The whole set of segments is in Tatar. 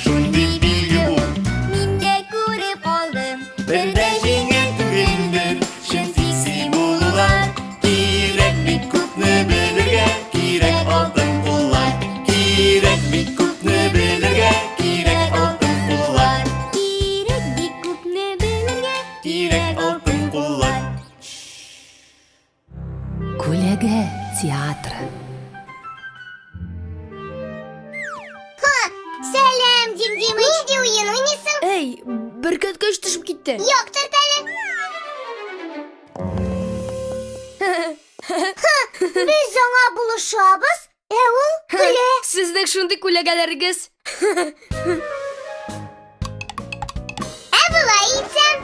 şuндый bilgi bu. Minde ko'rib qoldim. Birda jengil tugendir shunisi bulular. Kerak bit ko'pni bilirga, kerak oltin pullar. Kerak bit ko'pni bilirga, kerak oltin pullar. Kerak bit ko'pni bilirga, Kerak oltin pullar. Ko'laga teatri. Selam Cimcimiç. Neydi oyun oynasın? Ey, Birkat ko'z tushib ketdi. Yok tartali. Biz ona buluşabız. Ul kule. Sizning shunday ko'lagalaringiz. Bulay itsem.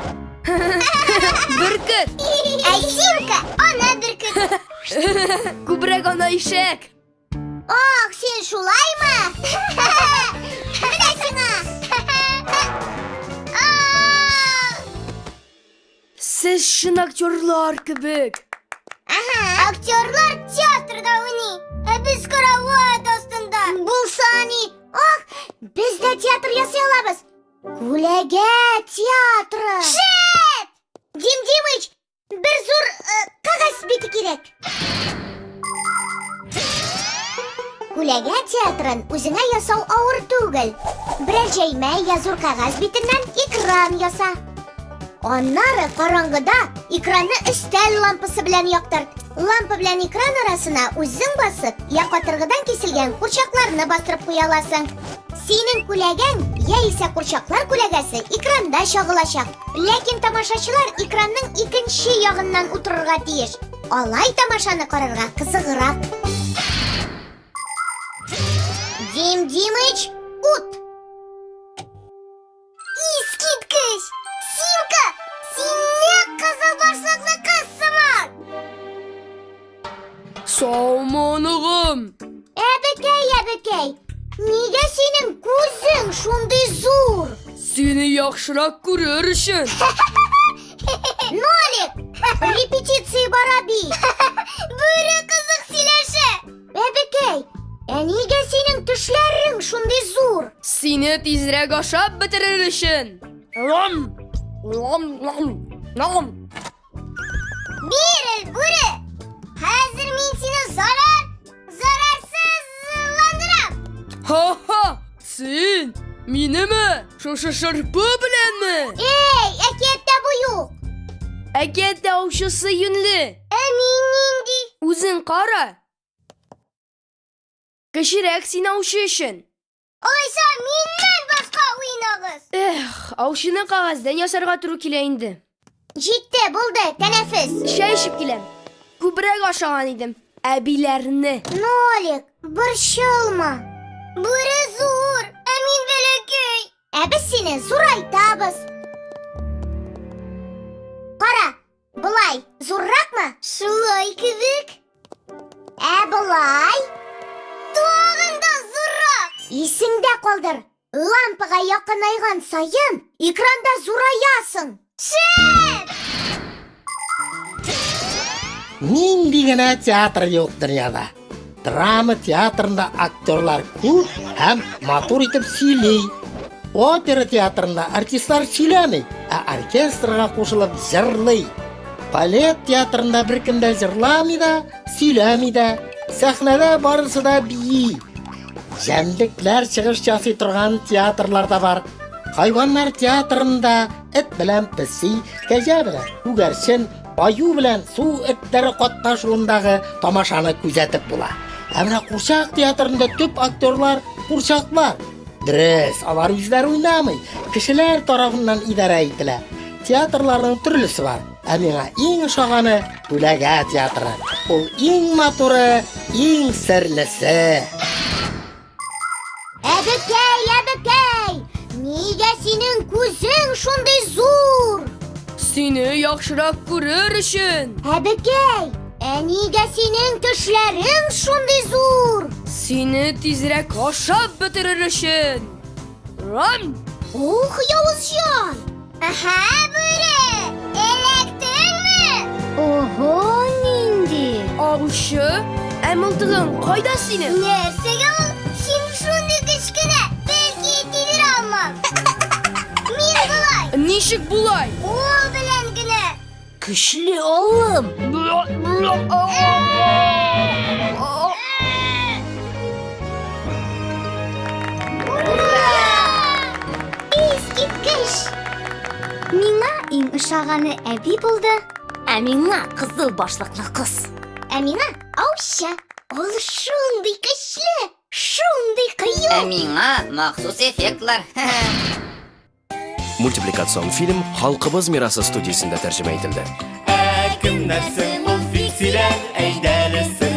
Birkat, Ay Simka. Ona bir kız. ko'proq ona eshak. Oh sen şulay mı? Bir de şuna. Siz shun aktyorlar kibik. Aktörler tiyatroda oynuyor. Biz karavot aslında. Bulsani. Oh biz de tiyatro yasaylabız. Kulege tiyatro. Shit! Cimcimiç bir zur kagaz biti gerek. Kulege tiyatron o'zingga yasov og'ir tugul. Bir jayma yazur qog'oz bitidan ekran yasa. Onları qorong'ida ekranni istal lampasi bilan yoqtir. Lampa bilan ekran arasına o'zing bosib, yoqotirg'idan kesilgan qurchoqlarni bostirib qo'ya olasan. Sening kulagang esa qurchoqlar kulagasi ekranda shog'ilashaq. Lekin tomoshachilar ekranning ikkinchi yog'idan o'tirishga tegish. Olay tomoshani qararga qiziqroq. Cimcimiç ut. İskitkiş. Simka. Sinne kızıl başlıklı kızsın var. Somonug'im. Ebekey. Nega senin ko'zing shunday zo'r? Seni yaxshiroq ko'rar uchun. Nolik. Repetitsiya barabi. Bo'ri qiziq silashi. Ebekey. Nega sening tishlaring shunday zo'r? Seni tezroq oshab bitirar uchun. Lam. Biril bo'ri. Hozir men seni zararsizlantiram. Ha, sen menimi? Shosha sharpa bilanmi? Ey, aketda bu yo'q. Aketda o'sha suyunli. Aminindi. O'zing qara. Kechirak seni o'sha ishing. Oysa mendan boshqa o'ynag'iz. O'shini qog'ozdan yasarga turu kela endi. Jitti bo'ldi, tanaffus. Shayishib kelam. Ko'proq oshagan edim. Abilarni. Nolik, bir shilma. Bo'ri zo'r, amin balakay. Biz seni zo'r aytamiz. Qara, bulay, zo'rroqmi? Shulay kibik. Bulay. Tog'inda zo'rroq. Esingda qoldir. Lampaga yaqinaygan sayin ekranda zo'rayasan. Shit! Nindigina teatr yo'q dunyoda. Drama teatrida aktyorlar ko'p ham motor etib siylay. Opera teatrida artistlar siylamay, orkestrga qo'shilib jirlay. Balet teatrida bir kimda jirlamaydi, siylamaydi. Sahnada borisida biyi. Jamliklar chiqish jasay turgan teatrlarda bor. Hayvonlar teatrida it bilan pisi, gaja bilan ugarshin, ayu bilan suv itlari qatnashuvindagi tomoshani kuzatib bo'la. Ammo Qurshaq teatrida ko'p aktyorlar qurshaqlar. Dres, ular o'zlari o'ynamay, kishilar tomonidan idora etiladi. Teatrlarning turlisi bor. Ammo eng sho'g'ani Ko'laga teatri. U eng motori, eng sirlisi. Ebekey. Nega sening ko'zing shunday zo'r? Seni yaxshiroq ko'rar uchun. Ebekey, nega sening tishlaring shunday zo'r? Seni tezroq oshab bitirar uchun. Ram. Yovuzjon. Aha, bo'ri. Elektrmi? Oho, nindi. O'sha amiltig'ing qayda seni? Nersaga ol? Sen shunday kichkina, balki tezroq Ничек булай? Ул белән генә. Көчле алым. Искиткеч. Миңа иң ошаганы әби булды. Ә миңа кызыл башлыклы кыз. Ә миңа Аусha. Ул шундый көчле, шундый Ә кыю. миңа махсус эффектлар. Мультипликацион фильм Халкыбыз мирасы студиясында тәрҗемә ителде. Кемнәрсең ул фиксиләр, әйдәлесе